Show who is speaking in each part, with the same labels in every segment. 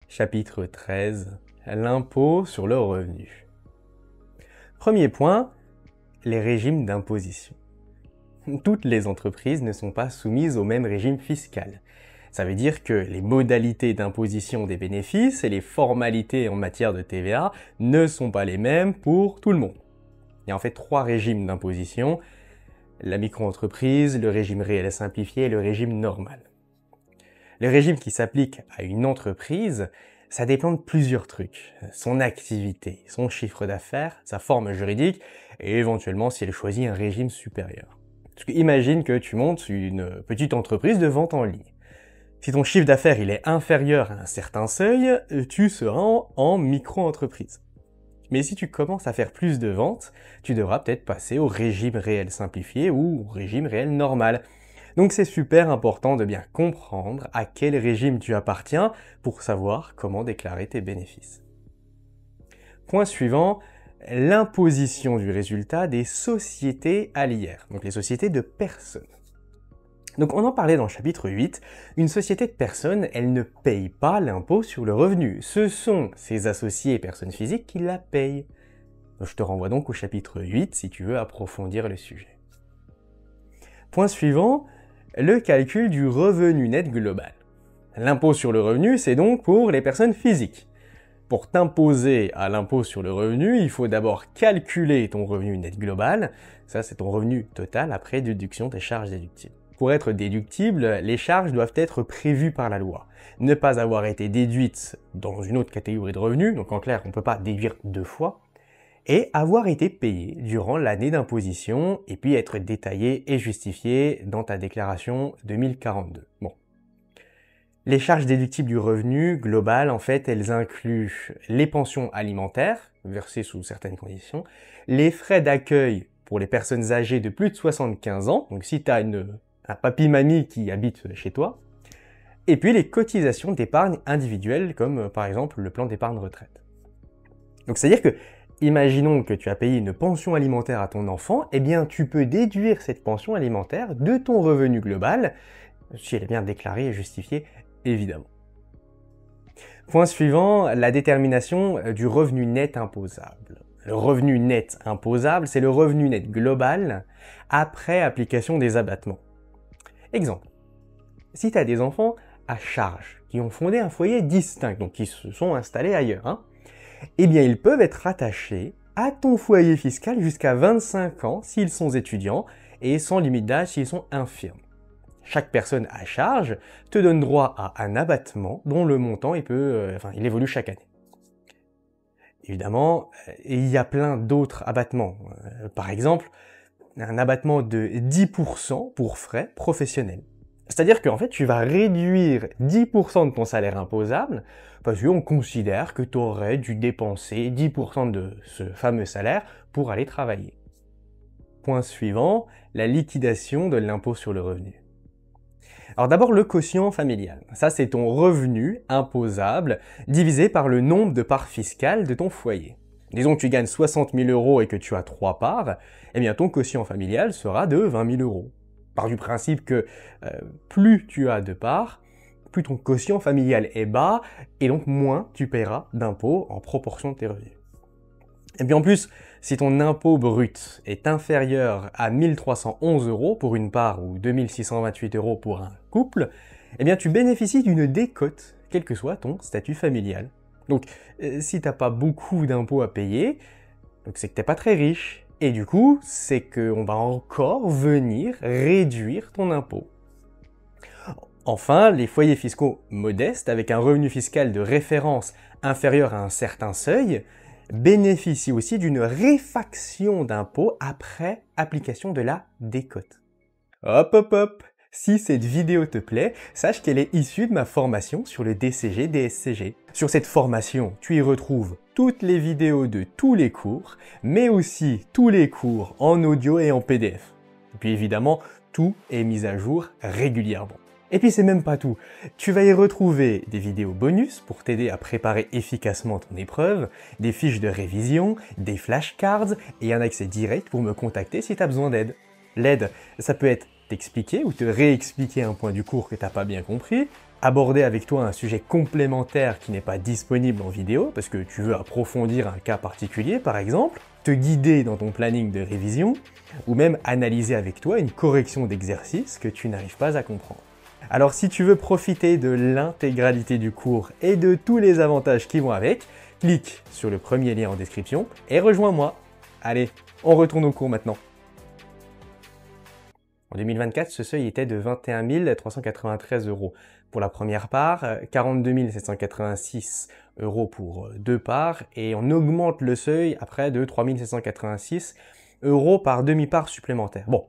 Speaker 1: chapitre 13, l'impôt sur le revenu. Premier point, les régimes d'imposition. Toutes les entreprises ne sont pas soumises au même régime fiscal. Ça veut dire que les modalités d'imposition des bénéfices et les formalités en matière de TVA ne sont pas les mêmes pour tout le monde. Il y a en fait 3 régimes d'imposition, la micro-entreprise, le régime réel simplifié et le régime normal. Le régime qui s'applique à une entreprise, ça dépend de plusieurs trucs. Son activité, son chiffre d'affaires, sa forme juridique et éventuellement si elle choisit un régime supérieur. Parce que imagine que tu montes une petite entreprise de vente en ligne. Si ton chiffre d'affaires il est inférieur à un certain seuil, tu seras en micro-entreprise. Mais si tu commences à faire plus de ventes, tu devras peut-être passer au régime réel simplifié ou au régime réel normal. Donc c'est super important de bien comprendre à quel régime tu appartiens pour savoir comment déclarer tes bénéfices. Point suivant, l'imposition du résultat des sociétés à l'IR, donc les sociétés de personnes. Donc on en parlait dans le chapitre 8, une société de personnes, elle ne paye pas l'impôt sur le revenu. Ce sont ses associés et personnes physiques qui la payent. Je te renvoie donc au chapitre 8 si tu veux approfondir le sujet. Point suivant, le calcul du revenu net global. L'impôt sur le revenu, c'est donc pour les personnes physiques. Pour t'imposer à l'impôt sur le revenu, il faut d'abord calculer ton revenu net global. Ça, c'est ton revenu total après déduction des charges déductibles. Pour être déductibles, les charges doivent être prévues par la loi. Ne pas avoir été déduites dans une autre catégorie de revenus, donc en clair, on ne peut pas déduire 2 fois, et avoir été payé durant l'année d'imposition, et puis être détaillé et justifié dans ta déclaration 2042. Bon. Les charges déductibles du revenu global, en fait, elles incluent les pensions alimentaires, versées sous certaines conditions, les frais d'accueil pour les personnes âgées de plus de 75 ans, donc si tu as un papy-mamie qui habite chez toi, et puis les cotisations d'épargne individuelle, comme par exemple le plan d'épargne retraite. Donc c'est-à-dire que, imaginons que tu as payé une pension alimentaire à ton enfant, eh bien tu peux déduire cette pension alimentaire de ton revenu global, si elle est bien déclarée et justifiée, évidemment. Point suivant, la détermination du revenu net imposable. Le revenu net imposable, c'est le revenu net global après application des abattements. Exemple, si tu as des enfants à charge qui ont fondé un foyer distinct, donc qui se sont installés ailleurs, eh bien ils peuvent être rattachés à ton foyer fiscal jusqu'à 25 ans s'ils sont étudiants et sans limite d'âge s'ils sont infirmes. Chaque personne à charge te donne droit à un abattement dont le montant il évolue chaque année. Évidemment, il y a plein d'autres abattements. Par exemple, un abattement de 10% pour frais professionnels. C'est-à-dire qu'en fait, tu vas réduire 10% de ton salaire imposable parce qu'on considère que tu aurais dû dépenser 10% de ce fameux salaire pour aller travailler. Point suivant, la liquidation de l'impôt sur le revenu. Alors d'abord, le quotient familial. Ça, c'est ton revenu imposable divisé par le nombre de parts fiscales de ton foyer. Disons que tu gagnes 60 000 € et que tu as 3 parts, eh bien ton quotient familial sera de 20 000 €. Par du principe que plus tu as de parts, plus ton quotient familial est bas, et donc moins tu paieras d'impôts en proportion de tes revenus. Et puis en plus, si ton impôt brut est inférieur à 1 311 € pour une part ou 2 628 € pour un couple, eh bien tu bénéficies d'une décote, quel que soit ton statut familial. Donc, si t'as pas beaucoup d'impôts à payer, donc c'est que t'es pas très riche. Et du coup, c'est qu'on va encore venir réduire ton impôt. Enfin, les foyers fiscaux modestes, avec un revenu fiscal de référence inférieur à un certain seuil, bénéficient aussi d'une réfaction d'impôt après application de la décote. Hop hop hop! Si cette vidéo te plaît, sache qu'elle est issue de ma formation sur le DCG-DSCG. Sur cette formation, tu y retrouves toutes les vidéos de tous les cours, mais aussi tous les cours en audio et en PDF. Et puis évidemment, tout est mis à jour régulièrement. Et puis c'est même pas tout. Tu vas y retrouver des vidéos bonus pour t'aider à préparer efficacement ton épreuve, des fiches de révision, des flashcards et un accès direct pour me contacter si tu as besoin d'aide. L'aide, ça peut être t'expliquer ou te réexpliquer un point du cours que t'as pas bien compris, aborder avec toi un sujet complémentaire qui n'est pas disponible en vidéo, parce que tu veux approfondir un cas particulier par exemple, te guider dans ton planning de révision, ou même analyser avec toi une correction d'exercice que tu n'arrives pas à comprendre. Alors si tu veux profiter de l'intégralité du cours et de tous les avantages qui vont avec, clique sur le premier lien en description et rejoins-moi. Allez, on retourne au cours maintenant. En 2024, ce seuil était de 21 393 € pour la première part, 42 786 € pour deux parts, et on augmente le seuil après de 3 786 € par demi-part supplémentaire. Bon,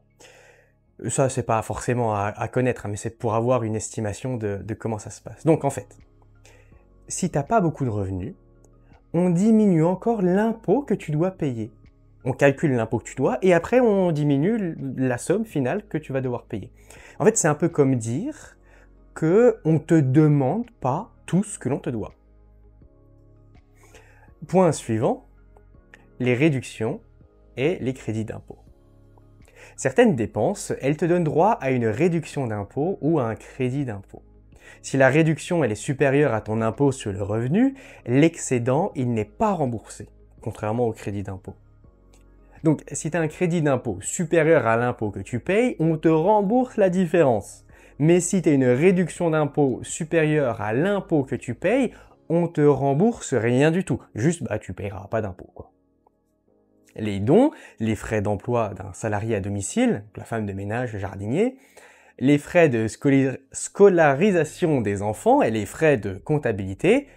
Speaker 1: ça c'est pas forcément à connaître, mais c'est pour avoir une estimation de comment ça se passe. Donc en fait, si t'as pas beaucoup de revenus, on diminue encore l'impôt que tu dois payer. On calcule l'impôt que tu dois et après on diminue la somme finale que tu vas devoir payer. En fait, c'est un peu comme dire que on te demande pas tout ce que l'on te doit. Point suivant, les réductions et les crédits d'impôt. Certaines dépenses, elles te donnent droit à une réduction d'impôt ou à un crédit d'impôt. Si la réduction elle est supérieure à ton impôt sur le revenu, l'excédent il n'est pas remboursé, contrairement au crédit d'impôt. Donc, si tu as un crédit d'impôt supérieur à l'impôt que tu payes, on te rembourse la différence. Mais si tu as une réduction d'impôt supérieure à l'impôt que tu payes, on te rembourse rien du tout. Juste, tu payeras pas d'impôt, quoi. Les dons, les frais d'emploi d'un salarié à domicile, la femme de ménage, le jardinier, les frais de scolarisation des enfants et les frais de comptabilité,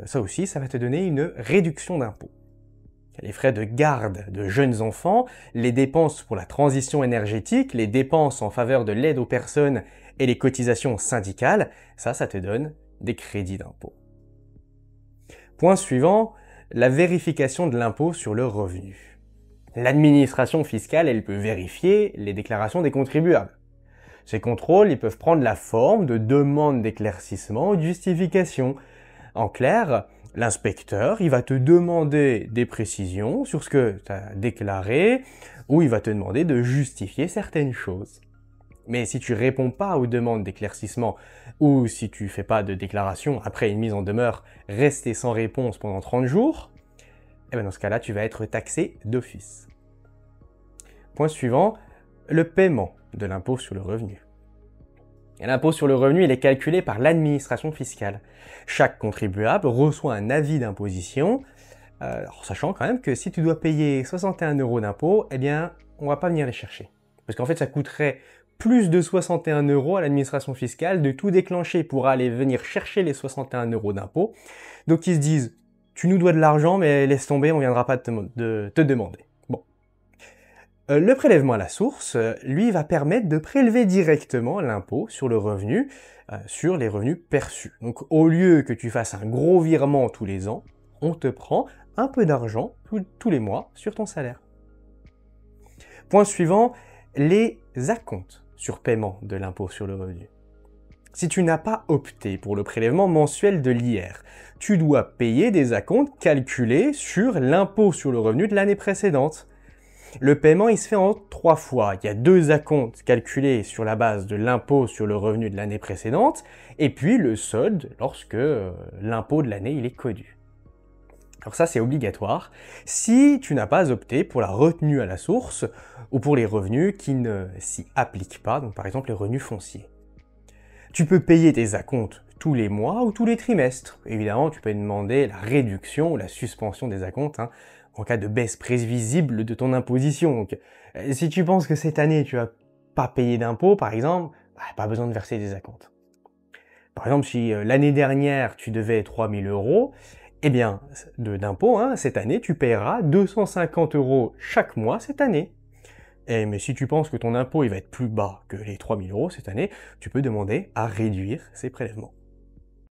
Speaker 1: ça aussi, ça va te donner une réduction d'impôt. Les frais de garde de jeunes enfants, les dépenses pour la transition énergétique, les dépenses en faveur de l'aide aux personnes et les cotisations syndicales, ça te donne des crédits d'impôt. Point suivant, la vérification de l'impôt sur le revenu. L'administration fiscale, elle peut vérifier les déclarations des contribuables. Ces contrôles, ils peuvent prendre la forme de demandes d'éclaircissement ou de justification. En clair, l'inspecteur, il va te demander des précisions sur ce que tu as déclaré, ou il va te demander de justifier certaines choses. Mais si tu réponds pas aux demandes d'éclaircissement, ou si tu fais pas de déclaration après une mise en demeure restée sans réponse pendant 30 jours, dans ce cas-là, tu vas être taxé d'office. Point suivant, le paiement de l'impôt sur le revenu. L'impôt sur le revenu, il est calculé par l'administration fiscale. Chaque contribuable reçoit un avis d'imposition, sachant quand même que si tu dois payer 61 € d'impôt, on va pas venir les chercher. Parce qu'en fait, ça coûterait plus de 61 € à l'administration fiscale de tout déclencher pour aller venir chercher les 61 € d'impôt. Donc ils se disent, tu nous dois de l'argent, mais laisse tomber, on viendra pas te demander. Bon. Le prélèvement à la source, lui, va permettre de prélever directement l'impôt sur le revenu, sur les revenus perçus. Donc au lieu que tu fasses un gros virement tous les ans, on te prend un peu d'argent tous les mois sur ton salaire. Point suivant, les acomptes sur paiement de l'impôt sur le revenu. Si tu n'as pas opté pour le prélèvement mensuel de l'IR, tu dois payer des acomptes calculés sur l'impôt sur le revenu de l'année précédente. Le paiement, il se fait en 3 fois. Il y a 2 acomptes calculés sur la base de l'impôt sur le revenu de l'année précédente, et puis le solde lorsque l'impôt de l'année il est connu. Alors ça, c'est obligatoire si tu n'as pas opté pour la retenue à la source ou pour les revenus qui ne s'y appliquent pas, donc par exemple les revenus fonciers. Tu peux payer tes acomptes tous les mois ou tous les trimestres. Évidemment, tu peux demander la réduction ou la suspension des acomptes en cas de baisse prévisible de ton imposition. Donc, si tu penses que cette année, tu vas pas payer d'impôts, par exemple, pas besoin de verser des acomptes. Par exemple, si l'année dernière, tu devais 3 000 €, d'impôts, cette année, tu paieras 250 € chaque mois cette année. Mais si tu penses que ton impôt il va être plus bas que les 3 000 € cette année, tu peux demander à réduire ces prélèvements.